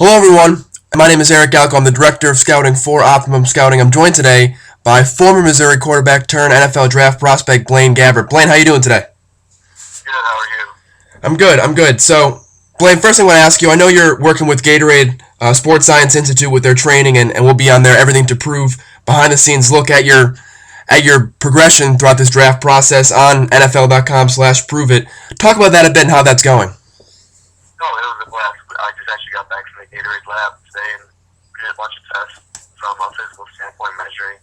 Hello, everyone. My name is Eric Galko. I'm the Director of Scouting for Optimum Scouting. I'm joined today by former Missouri quarterback turned NFL draft prospect Blaine Gabbert. Blaine, how you doing today? Good, how are you? I'm good. So, Blaine, first thing I want to ask you, I know you're working with Gatorade Sports Science Institute with their training, and we'll be on there, Everything to Prove, behind the scenes look at your progression throughout this draft process on NFL.com/prove it. Talk about that a bit and how that's going. No, it was a blast. I just actually got back from the Gatorade lab today and we did a bunch of tests from a physical standpoint, measuring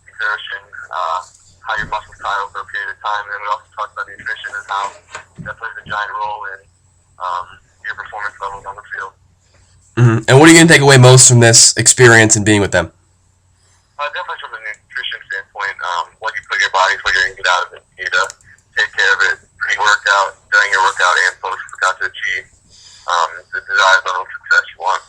exertion, how your muscles tie over a period of time, and then we also talked about nutrition and how that plays a giant role in your performance levels on the field. And what are you going to take away most from this experience and being with them? Definitely from the nutrition standpoint, what you put in your body is what you're going to get out of it. You need to take care of it pre-workout, during your workout, and post-workout to achieve the desired level of success you want.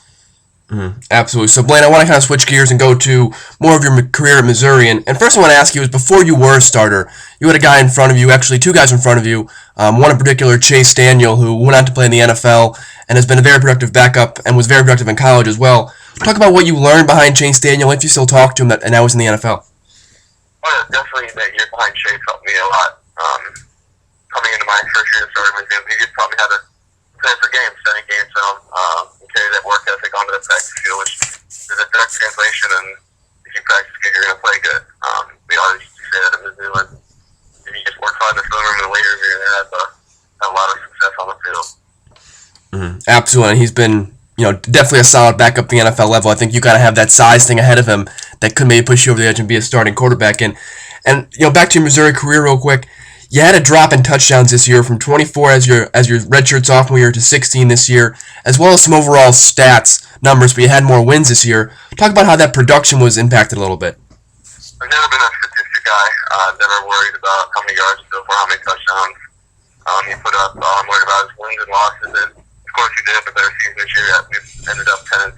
Absolutely. So, Blaine, I want to kind of switch gears and go to more of your career at Missouri. And first, I want to ask you is before you were a starter, you had a guy in front of you, actually two guys in front of you. One in particular, Chase Daniel, who went on to play in the NFL and has been a very productive backup and was very productive in college as well. Talk about what you learned behind Chase Daniel, if you still talk to him, and now he's in the NFL. Oh, yeah, definitely that year behind Chase helped me a lot. Coming into my first year starting with him, he just taught me how to play for games, setting game film, and carry that work ethic onto the practice field, which is a direct translation, and if you practice good, you're going to play good. We always used to say that in Mizzou, and if you just work hard in the film room and the weight room, you're going to have a lot of success on the field. Absolutely. And he's been, definitely a solid backup at the NFL level. I think you got to have that size thing ahead of him that could maybe push you over the edge and be a starting quarterback. And back to your Missouri career real quick. You had a drop in touchdowns this year from 24 as your redshirt sophomore year to 16 this year, as well as some overall stats numbers, but you had more wins this year. Talk about how that production was impacted a little bit. I've never been a statistic guy. Never worried about how many yards you throw for, how many touchdowns you put up. All I'm worried about is wins and losses. And of course, we did have a better season this year. We ended up 10-3.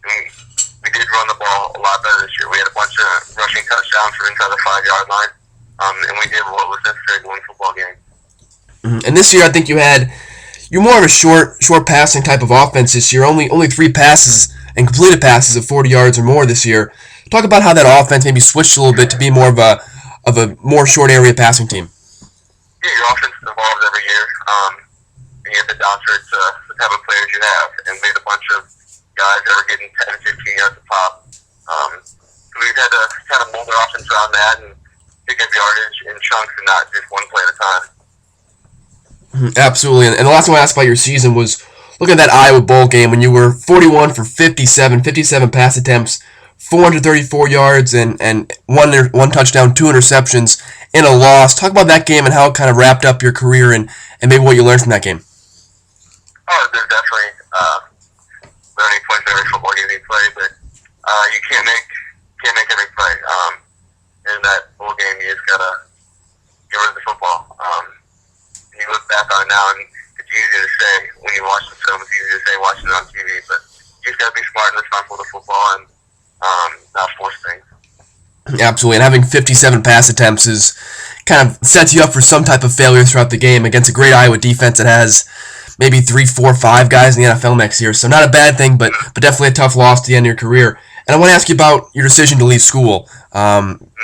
We did run the ball a lot better this year. We had a bunch of rushing touchdowns from inside the 5-yard line. And we did what was necessary to win a football game. And this year, I think you're more of a short passing type of offense this year. Only 3 passes and completed passes of 40 yards or more this year. Talk about how that offense maybe switched a little bit to be more of a more short area passing team. Yeah, your offense evolves every year, and you have to doctor it to the type of players you have. And we had a bunch of guys that were getting 10 to 15 yards a pop. So we've had to kind of mold our offense around that and pick up yardage in chunks and not just one play at a time. Absolutely. And the last thing I asked about your season was looking at that Iowa Bowl game when you were 41 for 57 pass attempts, 434 yards, and one touchdown, 2 interceptions in a loss. Talk about that game and how it kind of wrapped up your career and maybe what you learned from that game. Oh, there's definitely learning points every football game you play, but you can't make every play. In that bowl game, you just gotta get rid of the football. And you look back on it now, and it's easier to say when you watch the film. It's easier to say watching it on TV, but you just gotta be smart and responsible with the football and not force things. Absolutely, and having 57 pass attempts is kind of sets you up for some type of failure throughout the game against a great Iowa defense that has maybe 3, 4, 5 guys in the NFL next year. So not a bad thing, but definitely a tough loss to the end of your career. And I want to ask you about your decision to leave school.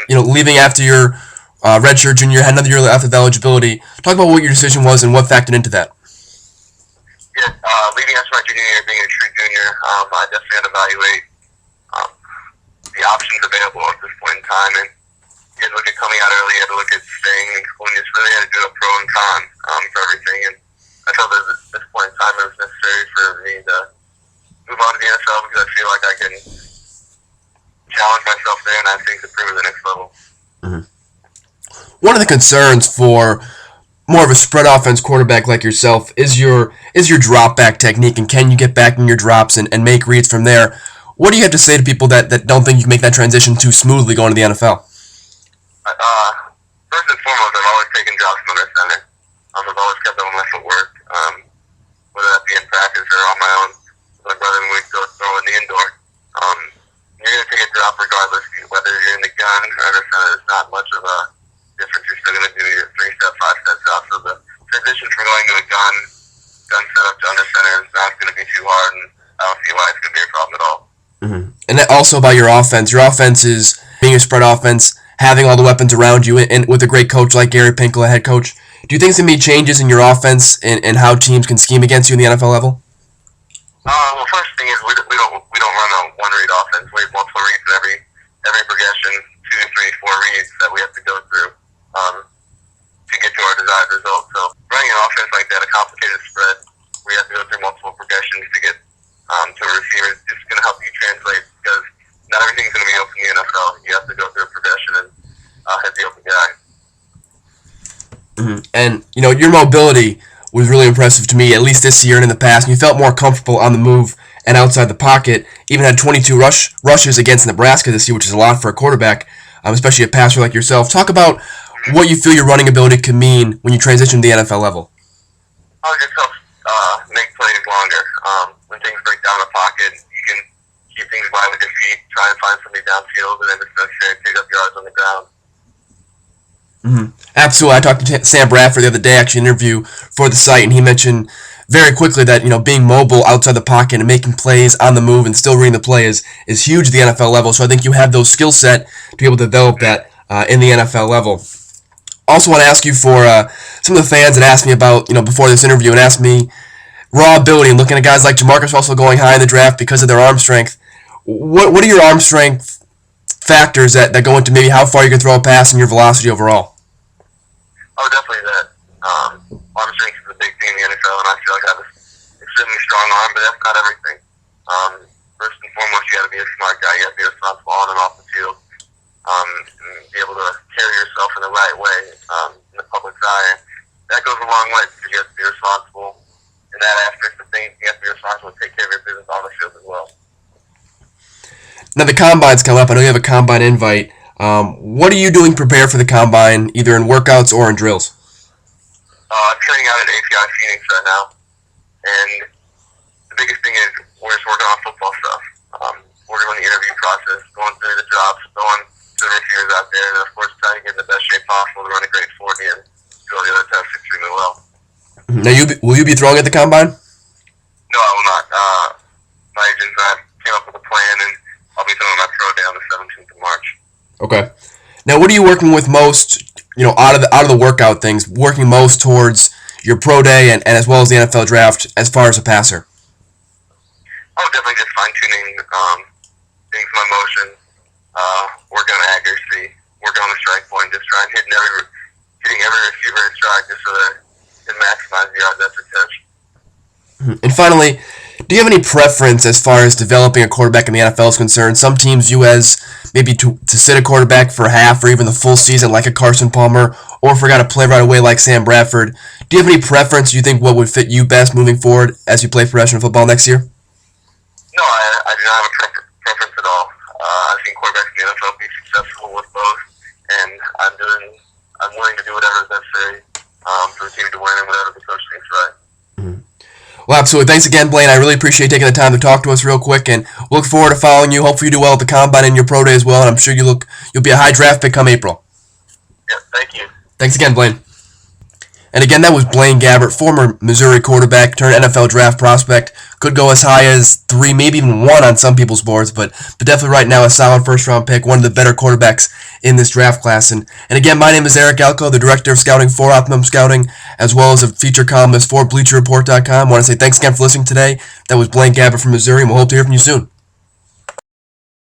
Leaving after your redshirt junior year, had another year left of eligibility. Talk about what your decision was and what factored into that. Yeah, leaving after my junior year, being a true junior, I definitely had to evaluate the options available at this point in time. And you had to look at coming out early, you had to look at staying in school, and you just really had to do a pro and con for everything. And I felt that at this point in time it was necessary for me to move on to the NFL because I feel like I can challenge myself there and I think to improve at the next level. One of the concerns for more of a spread offense quarterback like yourself is your drop back technique, and can you get back in your drops and make reads from there? What do you have to say to people that don't think you can make that transition too smoothly going to the NFL? First and foremost, I've always taken drops from under center. I've always kept up with my footwork, whether that be in practice or on my own. My brother and we go throw in the indoor. You're going to take a drop regardless, whether you're in the gun or under center. It's not much of a difference. You're still going to do your 3-step, 5-step drops. So the transition from going to a gun setup to And that also about your offense. Your offense is being a spread offense, having all the weapons around you, and with a great coach like Gary Pinkel, a head coach. Do you think there's going to be changes in your offense and how teams can scheme against you in the NFL level? Well, first thing is we don't run a one read offense. We have multiple reads in every progression, 2, 3, 4 reads that we have to go through to get to our desired result. So running an offense like that, a complicated spread, we have to go through multiple progressions to get to a receiver. It's just going to help you translate because not everything's going to be open in the NFL. You have to go through a progression and hit the open guy. And, your mobility was really impressive to me, at least this year and in the past. You felt more comfortable on the move and outside the pocket. Even had 22 rushes against Nebraska this year, which is a lot for a quarterback, especially a passer like yourself. Talk about what you feel your running ability can mean when you transition to the NFL level. It just helps make plays longer. When things break down in the pocket, you can keep things wide with your feet, try and find somebody downfield, and then just necessarily pick up yards on the ground. Absolutely. I talked to Sam Bradford the other day, actually, an interview for the site, and he mentioned very quickly that being mobile outside the pocket and making plays on the move and still reading the play is huge at the NFL level. So I think you have those skill set to be able to develop that in the NFL level. Also want to ask you for some of the fans that asked me about before this interview and asked me raw ability and looking at guys like Jamarcus Russell going high in the draft because of their arm strength. What are your arm strength factors that go into maybe how far you can throw a pass and your velocity overall? Oh, definitely that. Arm strength is a big thing in the NFL, and I feel like I have an extremely strong arm, but that's not everything. First and foremost, you got to be a smart guy. You got to be responsible on and off the field, and be able to carry yourself in the right way in the public's eye. That goes a long way because you have to be responsible in that aspect of things. You have to be responsible to take care of your business on the field as well. Now the combine's coming up. I know you have a combine invite. What are you doing to prepare for the combine, either in workouts or in drills? I'm training out at API Phoenix right now, and the biggest thing is we're just working on football stuff. Working on the interview process, going through the drops, going to the receivers out there, and of course trying to get in the best shape possible to run a great 40 and do all the other tests extremely well. Now, will you be throwing at the combine? No, I will not. My agent and I came up with a plan, and I'll be throwing my pro day on the 17th of March. Okay. Now, what are you working with most, out of the workout things, working most towards your pro day and as well as the NFL draft as far as a passer? Oh, definitely just fine-tuning things, my motion, working on accuracy, working on the strike point, just trying hitting every receiver in stride just so that it can maximize the yards after catch. And finally, do you have any preference as far as developing a quarterback in the NFL is concerned? Some teams view as maybe to sit a quarterback for half or even the full season like a Carson Palmer, or if we're going to play right away like Sam Bradford. Do you have any preference? Do you think what would fit you best moving forward as you play professional football next year? No, I do not have a preference at all. I've seen quarterbacks in the NFL be successful with both, and I'm willing to do whatever is necessary for the team to win and whatever the coach thinks right. Well, absolutely. Thanks again, Blaine. I really appreciate taking the time to talk to us real quick, and look forward to following you. Hopefully you do well at the Combine and your pro day as well, and I'm sure you'll be a high draft pick come April. Yeah, thank you. Thanks again, Blaine. And again, that was Blaine Gabbert, former Missouri quarterback turned NFL draft prospect. Could go as high as 3, maybe even 1 on some people's boards, but definitely right now a solid first-round pick, one of the better quarterbacks in this draft class. And again, my name is Eric Galko, the Director of Scouting for Optimum Scouting, as well as a feature columnist for BleacherReport.com. I want to say thanks again for listening today. That was Blaine Gabbert from Missouri, and we'll hope to hear from you soon.